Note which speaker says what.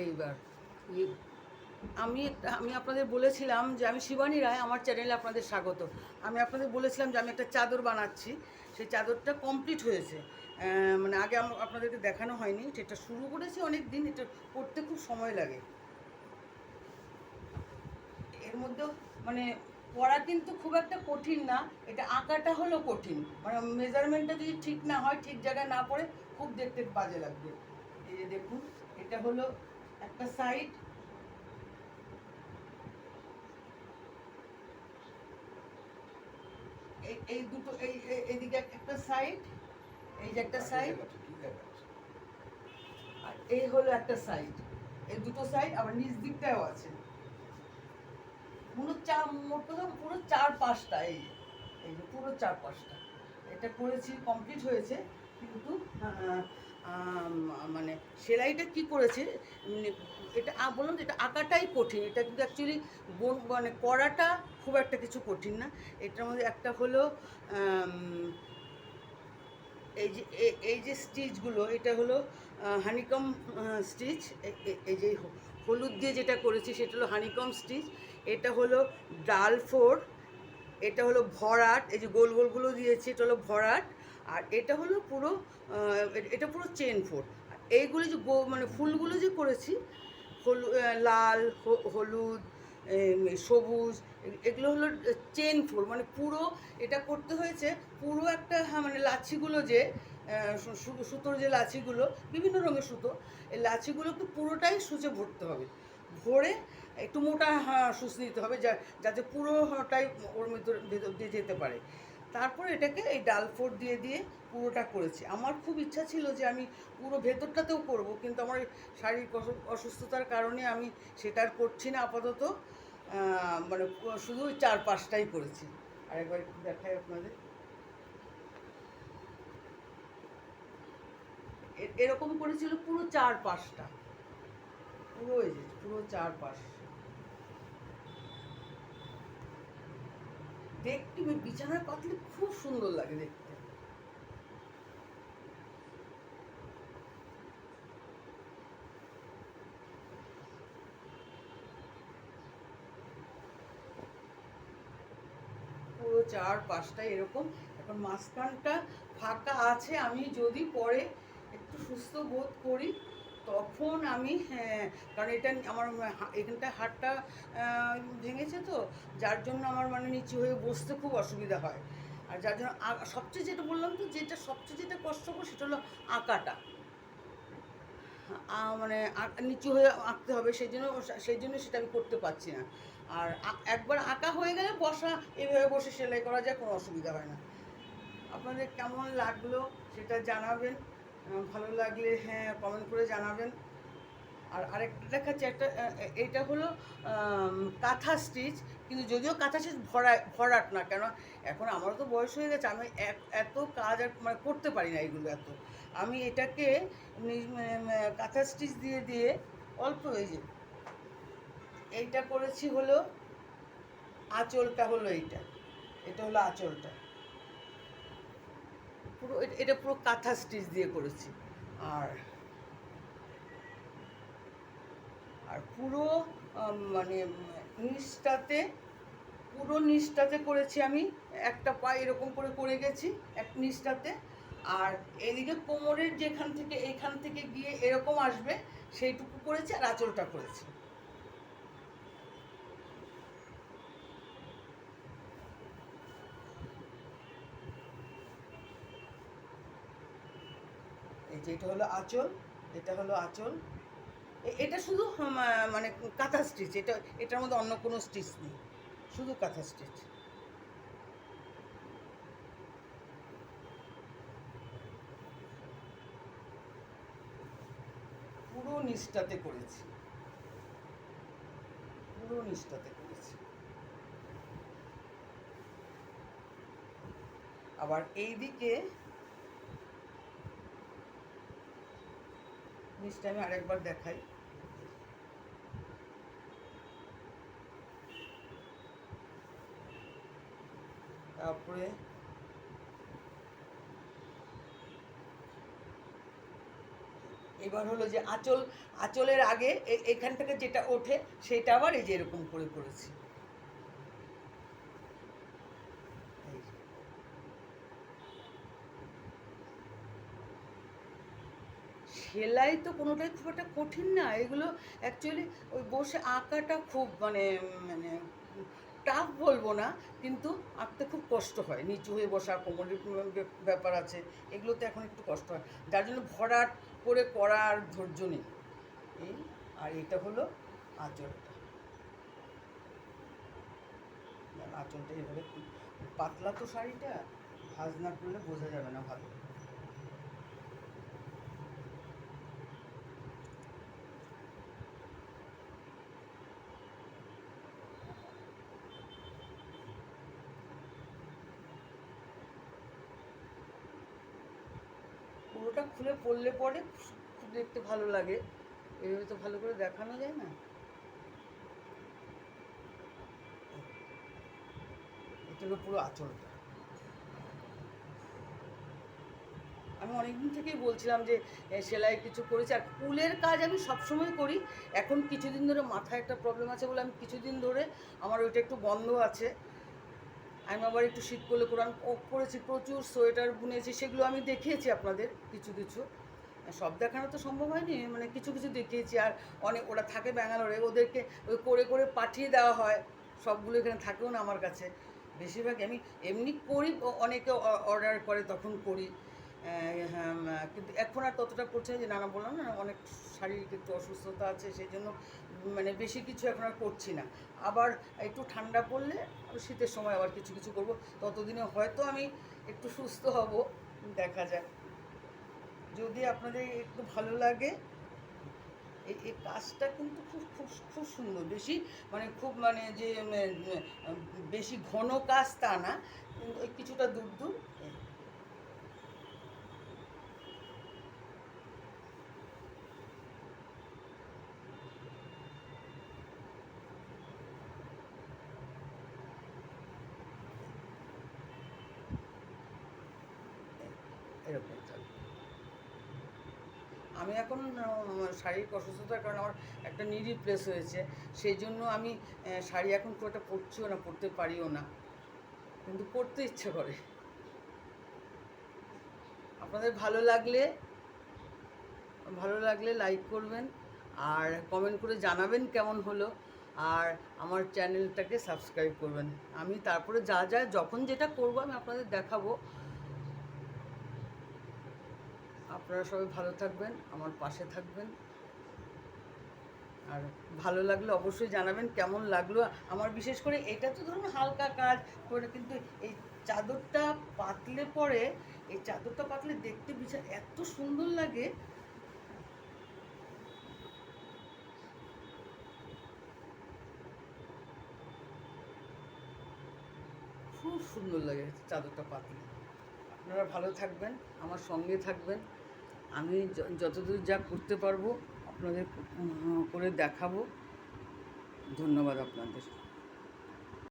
Speaker 1: এইবার আমি আমি আপনাদের বলেছিলাম যে আমি শিবানী রায়, আমার চ্যানেলে আপনাদের স্বাগত। আমি আপনাদের বলেছিলাম যে আমি একটা চাদর বানাচ্ছি, সেই চাদরটা কমপ্লিট হয়েছে। মানে আগে আপনাদেরকে দেখানো হয়নি, সেটা শুরু করেছি অনেক দিন, এটা করতে খুব সময় লাগে। এর মধ্যেও মানে পড়া কিন্তু খুব একটা কঠিন না, এটা আঁকাটা হলো কঠিন। মানে মেজারমেন্টটা যদি ঠিক না হয়, ঠিক জায়গায় না পড়ে, খুব দেখতে বাজে লাগবে। এই যে দেখুন, এটা হলো একটা সাইড, এই দুটো, এইদিকে একটা সাইড, এই যে একটা সাইড, আর এই হলো একটা সাইড। এই দুটো সাইড আবার নিচ দিকটাও আছে। পুরো মোট কথা পুরো 4-5টা, এই যে পুরো 4-5টা এটা করেছি, কমপ্লিট হয়েছে। কিন্তু মানে সেলাইটা কি করেছে, এটা বললাম যে এটা আঁকাটাই কঠিন, এটা কিন্তু অ্যাকচুয়ালি মানে করাটা খুব একটা কিছু কঠিন না। এটার মধ্যে একটা হলো এই যে স্টিচগুলো, এটা হলো হানিকম স্টিচ। এই যে হলুদ দিয়ে যেটা করেছি সেটা হলো হানিকম স্টিচ। এটা হলো ডাল ফোর, এটা হলো ভরাট, এই যে গোল গোলগুলো দিয়েছি এটা হলো ভরাট। আর এটা হলো পুরো এটা পুরো চেন ফোর। এইগুলো যে মানে ফুলগুলো যে করেছি, লাল, হলুদ, সবুজ, এগুলো হলো চেন ফুল। মানে পুরো এটা করতে হয়েছে পুরো একটা, হ্যাঁ, মানে লাছিগুলো যে সুতোর যে লাছিগুলো, বিভিন্ন রঙের সুতো, এই লাছিগুলো একটু পুরোটাই সূচে ভরতে হবে। ভরে একটু মোটা সুচ নিতে হবে, যাতে পুরোটাই ওর ভেতর দিয়ে যেতে পারে। তারপরে এটাকে এই ডাল ফোড় দিয়ে দিয়ে পুরোটা করেছি। আমার খুব ইচ্ছা ছিল যে আমি পুরো ভেতরটাতেও করব, কিন্তু আমার শারীরিক অসুস্থতার কারণে আমি সেটা আর করছি না আপাতত। মানে শুধু 4-5টাই করেছি। আরেকবার একটু দেখাই আপনাদের। এরকম করেছিল পুরো 4-5টা, পুরো এই যে পুরো 4-5। দেখতে বিছানায় পাতলে খুব সুন্দর লাগে দেখতে। পুরো 4-5টা এরকম। এখন মাঝখানটা ফাঁকা আছে, আমি যদি পরে একটু সুস্থ বোধ করি তখন আমি, হ্যাঁ, কারণ এটা আমার এখানটা হাড়টা ভেঙেছে, তো যার জন্য আমার মানে নিচু হয়ে বসতে খুব অসুবিধা হয়। আর যার জন্য সবচেয়ে যেটা বললাম, তো যেটা সবচেয়ে যেটা কষ্টকর সেটা হলো আঁকাটা। মানে নিচু হয়ে আঁকতে হবে, সেই জন্য সেটা আমি করতে পারছি না। আর একবার আঁকা হয়ে গেলে বসা, এভাবে বসে সেলাই করা যায়, কোনো অসুবিধা হয় না। আপনাদের কেমন লাগলো সেটা জানাবেন, ভালো লাগলে হ্যাঁ কমেন্ট করে জানাবেন। আর আরেকটা দেখাচ্ছি, একটা এইটা হলো কাঁথা স্টিচ, কিন্তু যদিও কাঁথা স্টিচ ভরাট না, কেন এখন আমারও তো বয়স হয়ে গেছে, আমি এত কাজ আর মানে করতে পারি না এগুলো এত। আমি এটাকে কাঁথা স্টিচ দিয়ে দিয়ে অল্প হয়েছে। এইটা করেছি হলো আঁচলটা, হলো এটা হলো আঁচলটা। পুরো এটা পুরো কাঁথা স্টিচ দিয়ে করেছি। আর আর পুরো মানে নিচটাতে, পুরো নিচটাতে করেছি আমি, একটা পা এরকম করে করে গেছি এক নিচটাতে। আর এদিকে কোমরের যেখান থেকে এইখান থেকে গিয়ে এরকম আসবে সেইটুকু করেছি, আর আঁচলটা করেছি। এই যে এটা হলো আঁচল, এটা হলো আঁচল। এটা শুধু মানে কাঁথা স্টিচ, এটার মধ্যে অন্য কোনো স্টিচ নেই, শুধু কাঁথা স্টিচ। পুরো নিচটাতে করেছি, পুরো নিচটাতে করেছি। আবার এইদিকে নিচটা আমি আরেকবার দেখাই। তারপরে এবার হলো যে আঁচলের আগে এখান থেকে যেটা ওঠে সেটা আবার এই যে এরকম করে করেছি। সেলাই তো কোনোটাই খুব একটা কঠিন না, এগুলো অ্যাকচুয়ালি ওই বসে আঁকাটা খুব মানে মানে টাফ বলবো না, কিন্তু আঁকতে খুব কষ্ট হয়, নিচু হয়ে বসা, কোমরের ব্যাপার আছে, এগুলোতে এখন একটু কষ্ট হয়, যার জন্য ভরাট করে করার ধৈর্য নেই। এই আর এটা হলো আঁচলটা, আঁচলটা এভাবে পাতলা তো শাড়িটা, ভাঁজ না করলে বোঝা যাবে না ভালো। পুরোটা খুলে পরলে পরে খুব দেখতে ভালো লাগে, এইভাবে তো ভালো করে দেখানো যায় না। এটা হলো পুরো আঁচলটা। আমি অনেকদিন থেকেই বলছিলাম যে সেলাই কিছু করেছি, আর উলের কাজ আমি সবসময় করি, এখন কিছুদিন ধরে মাথায় একটা প্রবলেম আছে বলে আমি কিছুদিন ধরে আমার ওইটা একটু বন্ধ আছে। আমি আবার একটু শীত করলে কোরআন করেছি, প্রচুর সোয়েটার বুনেছি, সেগুলো আমি দেখিয়েছি আপনাদের কিছু কিছু, সব দেখানো তো সম্ভব হয়নি, মানে কিছু কিছু দেখিয়েছি। আর অনেক ওরা থাকে ব্যাঙ্গালোরে, ওদেরকে ওই করে করে পাঠিয়ে দেওয়া হয়, সবগুলো এখানে থাকেও না আমার কাছে, বেশিরভাগ আমি এমনি করি, অনেকে অর্ডার করে তখন করি। হ্যাঁ, কিন্তু এখন আর ততটা করছে না, যে নানা বললাম না অনেক শারীরিক একটু অসুস্থতা আছে, সেই জন্য মানে বেশি কিছু এখন আর করছি না। আবার একটু ঠান্ডা পড়লে শীতের সময় আবার কিছু কিছু করবো, ততদিনে হয়তো আমি একটু সুস্থ হব, দেখা যাক। যদি আপনাদের একটু ভালো লাগে, এই কাজটা কিন্তু খুব খুব খুব সুন্দর, বেশি মানে খুব মানে যে বেশি ঘন কাজ তা না, ওই কিছুটা দূর দূর। এরকম থাকবে। আমি এখন শারীরিক অসুস্থতার কারণে আমার একটা নি রিপ্লেস হয়েছে, সেই জন্য আমি শাড়ি এখন খুব একটা পরছিও না, পরতে পারিও না, কিন্তু পরতে ইচ্ছে করে। আপনাদের ভালো লাগলে লাইক করবেন, আর কমেন্ট করে জানাবেন কেমন হলো, আর আমার চ্যানেলটাকে সাবস্ক্রাইব করবেন। আমি তারপরে যা যা যখন যেটা করবো আমি আপনাদের দেখাবো। আপনারা সবাই ভালো থাকবেন, আমার পাশে থাকবেন, আর ভালো লাগলে অবশ্যই জানাবেন কেমন লাগলো আমার। বিশেষ করে এটা তো ধরুন হালকা কাজ করে, কিন্তু এই চাদরটা পাতলে পরে, এই চাদরটা পাতলে দেখতে বিশাল এত সুন্দর লাগে, খুব সুন্দর লাগে চাদরটা পাতলে। আপনারা ভালো থাকবেন, আমার সঙ্গে থাকবেন, আমি যতদূর যা করতে পারবো আপনাদের করে দেখাবো। ধন্যবাদ আপনাদের।